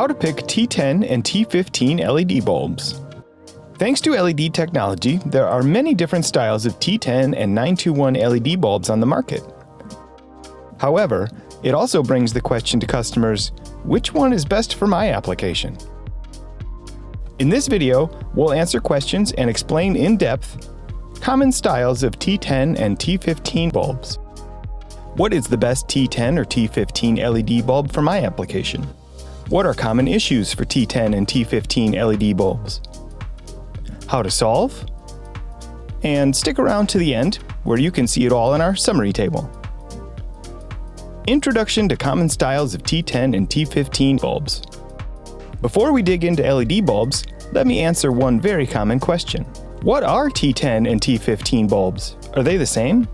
How to pick T10 and T15 LED bulbs. Thanks to LED technology, there are many different styles of T10 and 921 LED bulbs on the market. However, it also brings the question to customers, which one is best for my application? In this video, we'll answer questions and explain in depth common styles of T10 and T15 bulbs. What is the best T10 or T15 LED bulb for my application? What are common issues for T10 and T15 LED bulbs? How to solve? And stick around to the end, where you can see it all in our summary table. Introduction to common styles of T10 and T15 bulbs. Before we dig into LED bulbs, let me answer one very common question. What are T10 and T15 bulbs? Are they the same?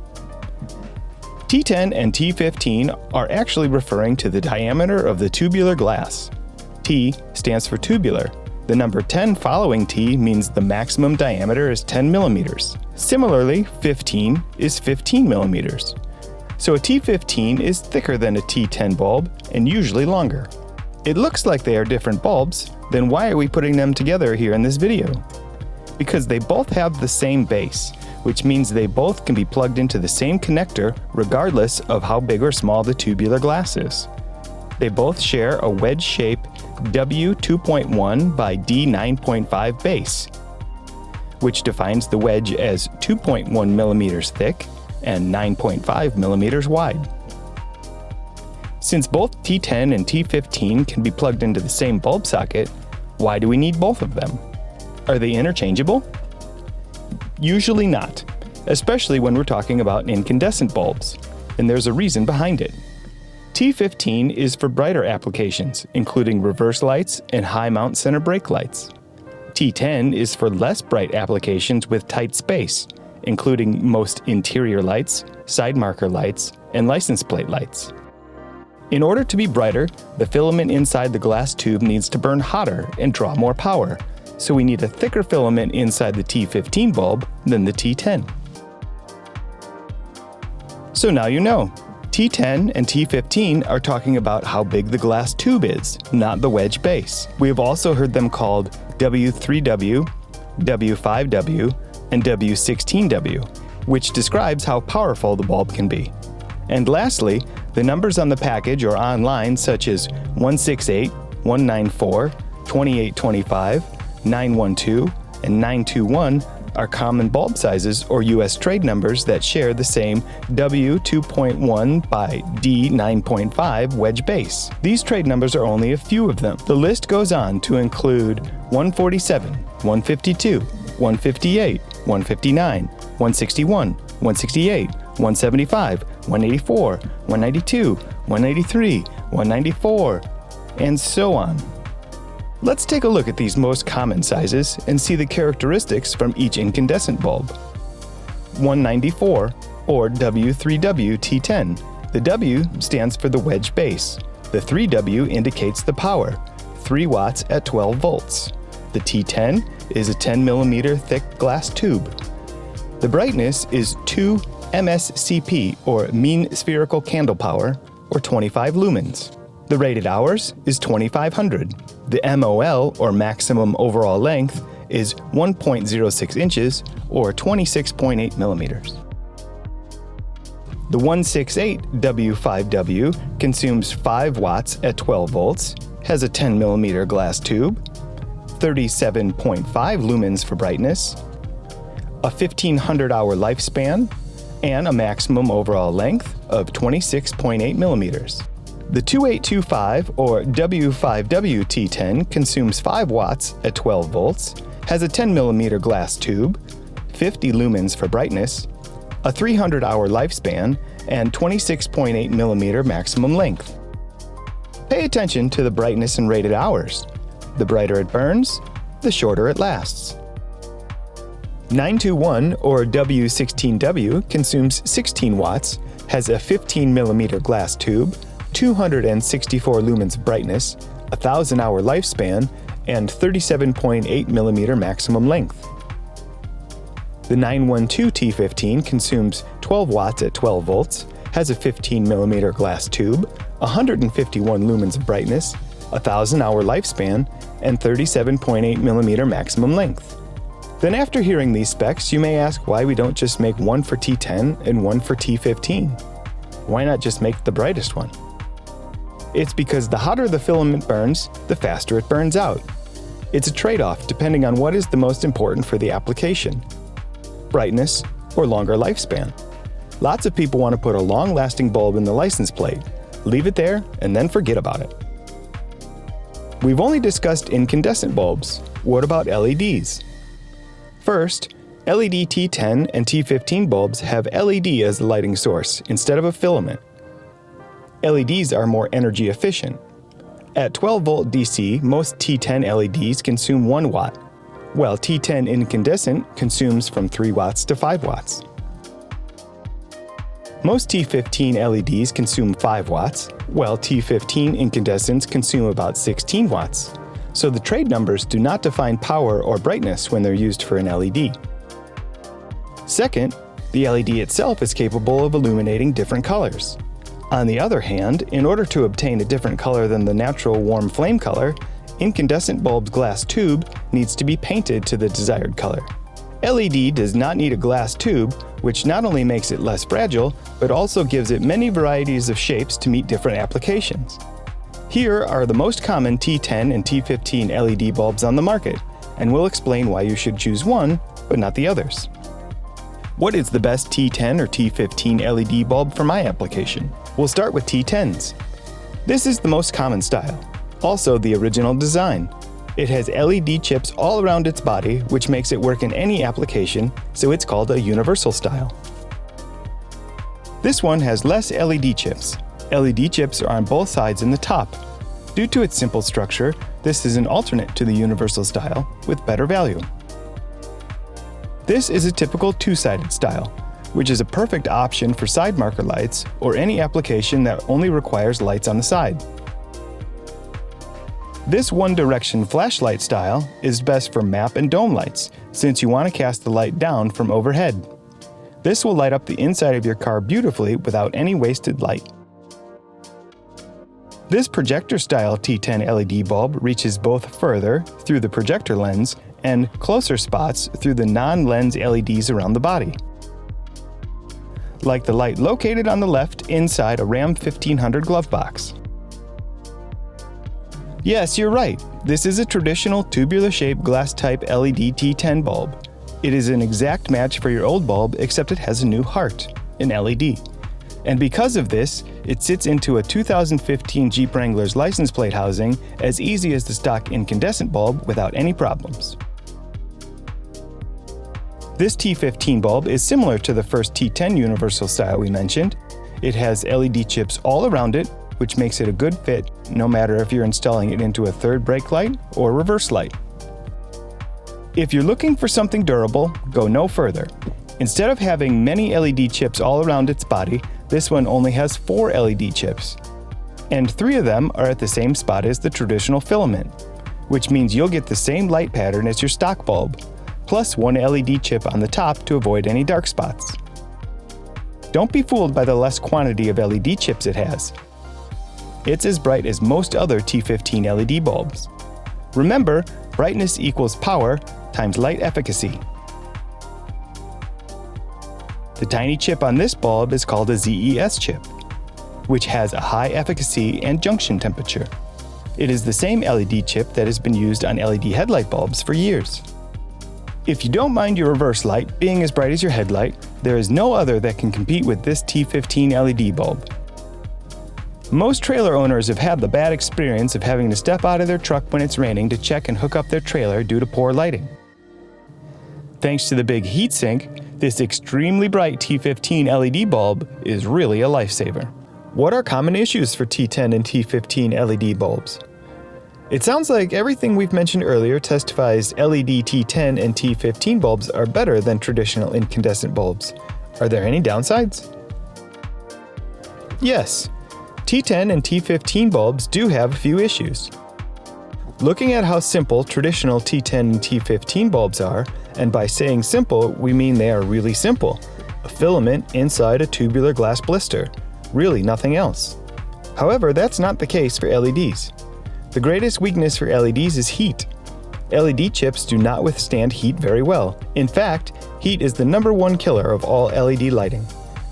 T10 and T15 are actually referring to the diameter of the tubular glass. T stands for tubular. The number 10 following T means the maximum diameter is 10 millimeters. Similarly, 15 is 15 millimeters. So a T15 is thicker than a T10 bulb and usually longer. It looks like they are different bulbs, then why are we putting them together here in this video? Because they both have the same base, which means they both can be plugged into the same connector regardless of how big or small the tubular glass is. They both share a wedge-shape W2.1 by D9.5 base, which defines the wedge as 2.1 millimeters thick and 9.5 millimeters wide. Since both T10 and T15 can be plugged into the same bulb socket, why do we need both of them? Are they interchangeable? Usually not, especially when we're talking about incandescent bulbs, and there's a reason behind it. T15 is for brighter applications, including reverse lights and high mount center brake lights. T10 is for less bright applications with tight space, including most interior lights, side marker lights, and license plate lights. In order to be brighter, the filament inside the glass tube needs to burn hotter and draw more power, so we need a thicker filament inside the T15 bulb than the T10. So now you know, T10 and T15 are talking about how big the glass tube is, not the wedge base. We have also heard them called W3W, W5W, and W16W, which describes how powerful the bulb can be. And lastly, the numbers on the package or online such as 168, 194, 2825, 912, and 921 are common bulb sizes or US trade numbers that share the same W2.1 by D9.5 wedge base. These trade numbers are only a few of them. The list goes on to include 147, 152, 158, 159, 161, 168, 175, 184, 192, 183, 194, and so on. Let's take a look at these most common sizes and see the characteristics from each incandescent bulb. 194, or W3W T10. The W stands for the wedge base. The 3W indicates the power, 3 watts at 12 volts. The T10 is a 10 millimeter thick glass tube. The brightness is 2 MSCP, or mean spherical candle power, or 25 lumens. The rated hours is 2500. The MOL, or maximum overall length, is 1.06 inches, or 26.8 millimeters. The 168 W5W consumes 5 watts at 12 volts, has a 10 millimeter glass tube, 37.5 lumens for brightness, a 1500-hour lifespan, and a maximum overall length of 26.8 millimeters. The 2825 or W5W T10 consumes 5 watts at 12 volts, has a 10 millimeter glass tube, 50 lumens for brightness, a 300-hour lifespan, and 26.8 millimeter maximum length. Pay attention to the brightness and rated hours. The brighter it burns, the shorter it lasts. 921 or W16W consumes 16 watts, has a 15 millimeter glass tube, 264 lumens of brightness, a 1000-hour lifespan, and 37.8 millimeter maximum length. The 912 T15 consumes 12 watts at 12 volts, has a 15 millimeter glass tube, 151 lumens of brightness, 1,000-hour lifespan, and 37.8mm maximum length. Then after hearing these specs, you may ask why we don't just make one for T10 and one for T15. Why not just make the brightest one? It's because the hotter the filament burns, the faster it burns out. It's a trade-off depending on what is the most important for the application: brightness or longer lifespan. Lots of people want to put a long-lasting bulb in the license plate, leave it there, and then forget about it. We've only discussed incandescent bulbs. What about LEDs? First, LED T10 and T15 bulbs have LED as the lighting source instead of a filament. LEDs are more energy efficient. At 12-volt DC, most T10 LEDs consume 1 watt, while T10 incandescent consumes from 3 watts to 5 watts. Most T15 LEDs consume 5 watts, while T15 incandescents consume about 16 watts. So the trade numbers do not define power or brightness when they're used for an LED. Second, the LED itself is capable of illuminating different colors. On the other hand, in order to obtain a different color than the natural warm flame color, incandescent bulb's glass tube needs to be painted to the desired color. LED does not need a glass tube, which not only makes it less fragile, but also gives it many varieties of shapes to meet different applications. Here are the most common T10 and T15 LED bulbs on the market, and we'll explain why you should choose one, but not the others. What is the best T10 or T15 LED bulb for my application? We'll start with T10s. This is the most common style, also the original design. It has LED chips all around its body, which makes it work in any application, so it's called a universal style. This one has less LED chips. LED chips are on both sides in the top. Due to its simple structure, this is an alternate to the universal style with better value. This is a typical two-sided style, which is a perfect option for side marker lights or any application that only requires lights on the side. This one-direction flashlight style is best for map and dome lights, since you want to cast the light down from overhead. This will light up the inside of your car beautifully without any wasted light. This projector-style T10 LED bulb reaches both further through the projector lens and closer spots through the non-lens LEDs around the body. Like the light located on the left inside a Ram 1500 glove box. Yes, you're right. This is a traditional tubular-shaped glass-type LED T10 bulb. It is an exact match for your old bulb, except it has a new heart, an LED. And because of this, it sits into a 2015 Jeep Wrangler's license plate housing as easy as the stock incandescent bulb without any problems. This T15 bulb is similar to the first T10 universal style we mentioned. It has LED chips all around it, which makes it a good fit no matter if you're installing it into a third brake light or reverse light. If you're looking for something durable, go no further. Instead of having many LED chips all around its body, this one only has 4 LED chips. And 3 of them are at the same spot as the traditional filament, which means you'll get the same light pattern as your stock bulb, plus 1 LED chip on the top to avoid any dark spots. Don't be fooled by the less quantity of LED chips it has. It's as bright as most other T15 LED bulbs. Remember, brightness equals power times light efficacy. The tiny chip on this bulb is called a ZES chip, which has a high efficacy and junction temperature. It is the same LED chip that has been used on LED headlight bulbs for years. If you don't mind your reverse light being as bright as your headlight, there is no other that can compete with this T15 LED bulb. Most trailer owners have had the bad experience of having to step out of their truck when it's raining to check and hook up their trailer due to poor lighting. Thanks to the big heatsink, this extremely bright T15 LED bulb is really a lifesaver. What are common issues for T10 and T15 LED bulbs? It sounds like everything we've mentioned earlier testifies LED T10 and T15 bulbs are better than traditional incandescent bulbs. Are there any downsides? Yes, T10 and T15 bulbs do have a few issues. Looking at how simple traditional T10 and T15 bulbs are, and by saying simple, we mean they are really simple. A filament inside a tubular glass blister. Really nothing else. However, that's not the case for LEDs. The greatest weakness for LEDs is heat. LED chips do not withstand heat very well. In fact, heat is the #1 killer of all LED lighting.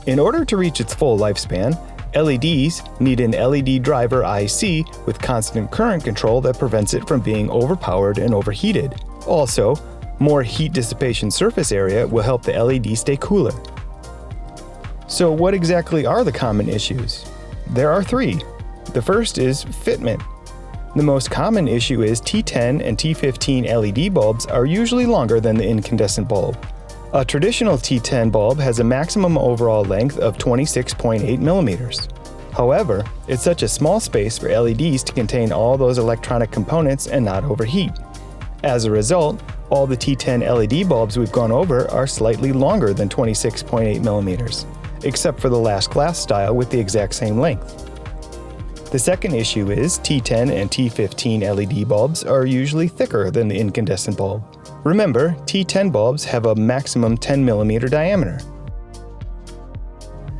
In order to reach its full lifespan, LEDs need an LED driver IC with constant current control that prevents it from being overpowered and overheated. Also, more heat dissipation surface area will help the LED stay cooler. So what exactly are the common issues? There are 3. The first is fitment. The most common issue is T10 and T15 LED bulbs are usually longer than the incandescent bulb. A traditional T10 bulb has a maximum overall length of 26.8 millimeters. However, it's such a small space for LEDs to contain all those electronic components and not overheat. As a result, all the T10 LED bulbs we've gone over are slightly longer than 26.8 millimeters, except for the last glass style with the exact same length. The second issue is T10 and T15 LED bulbs are usually thicker than the incandescent bulb. Remember, T10 bulbs have a maximum 10 millimeter diameter.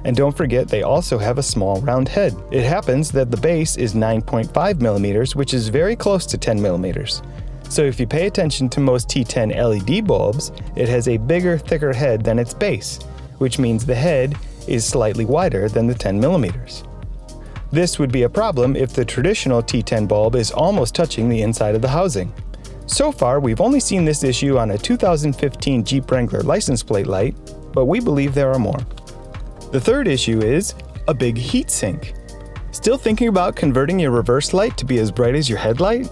And don't forget they also have a small round head. It happens that the base is 9.5 millimeters, which is very close to 10 millimeters. So if you pay attention to most T10 LED bulbs, it has a bigger, thicker head than its base, which means the head is slightly wider than the 10 millimeters. This would be a problem if the traditional T10 bulb is almost touching the inside of the housing. So far, we've only seen this issue on a 2015 Jeep Wrangler license plate light, but we believe there are more. The third issue is a big heat sink. Still thinking about converting your reverse light to be as bright as your headlight?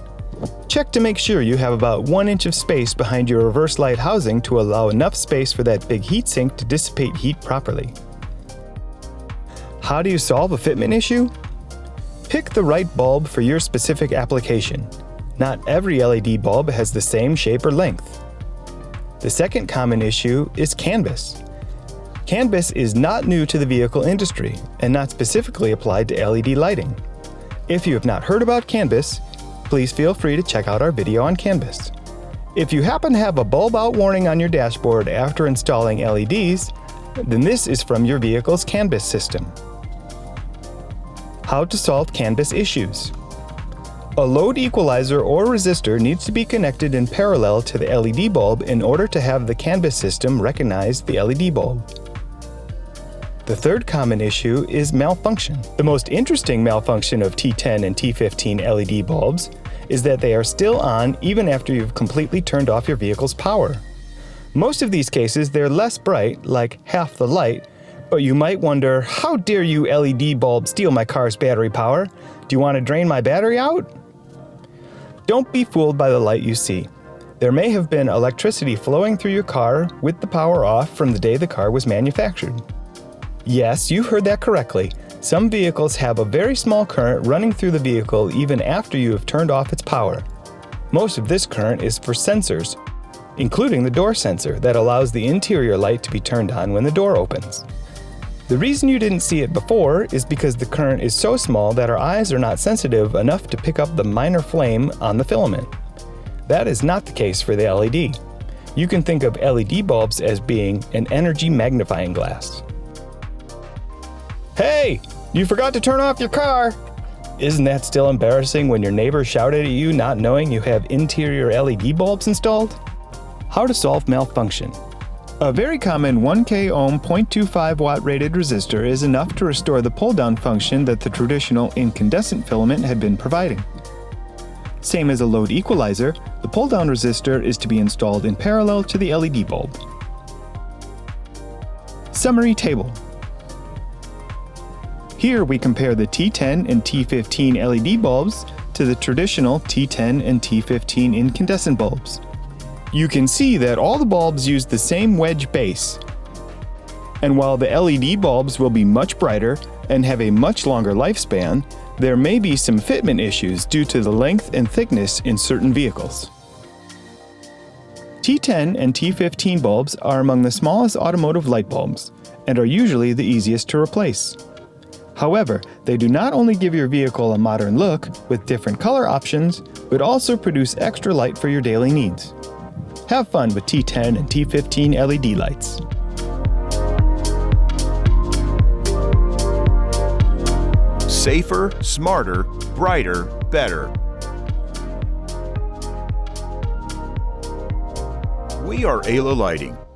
Check to make sure you have about 1 inch of space behind your reverse light housing to allow enough space for that big heat sink to dissipate heat properly. How do you solve a fitment issue? Pick the right bulb for your specific application. Not every LED bulb has the same shape or length. The second common issue is canvas. Canvas is not new to the vehicle industry and not specifically applied to LED lighting. If you have not heard about canvas, please feel free to check out our video on canvas. If you happen to have a bulb out warning on your dashboard after installing LEDs, then this is from your vehicle's canvas system. How to solve canvas issues. A load equalizer or resistor needs to be connected in parallel to the LED bulb in order to have the canvas system recognize the LED bulb. The third common issue is malfunction. The most interesting malfunction of T10 and T15 LED bulbs is that they are still on even after you've completely turned off your vehicle's power. Most of these cases, they're less bright, like half the light, but you might wonder, how dare you LED bulb steal my car's battery power? Do you want to drain my battery out? Don't be fooled by the light you see. There may have been electricity flowing through your car with the power off from the day the car was manufactured. Yes, you heard that correctly. Some vehicles have a very small current running through the vehicle even after you have turned off its power. Most of this current is for sensors, including the door sensor that allows the interior light to be turned on when the door opens. The reason you didn't see it before is because the current is so small that our eyes are not sensitive enough to pick up the minor flame on the filament. That is not the case for the LED. You can think of LED bulbs as being an energy magnifying glass. Hey, you forgot to turn off your car! Isn't that still embarrassing when your neighbor shouted at you not knowing you have interior LED bulbs installed? How to solve malfunction. A very common 1K ohm 0.25 watt rated resistor is enough to restore the pull-down function that the traditional incandescent filament had been providing. Same as a load equalizer, the pull-down resistor is to be installed in parallel to the LED bulb. Summary table. Here we compare the T10 and T15 LED bulbs to the traditional T10 and T15 incandescent bulbs. You can see that all the bulbs use the same wedge base. And while the LED bulbs will be much brighter and have a much longer lifespan, there may be some fitment issues due to the length and thickness in certain vehicles. T10 and T15 bulbs are among the smallest automotive light bulbs and are usually the easiest to replace. However, they do not only give your vehicle a modern look with different color options, but also produce extra light for your daily needs. Have fun with T10 and T15 LED lights. Safer, smarter, brighter, better. We are Ayla Lighting.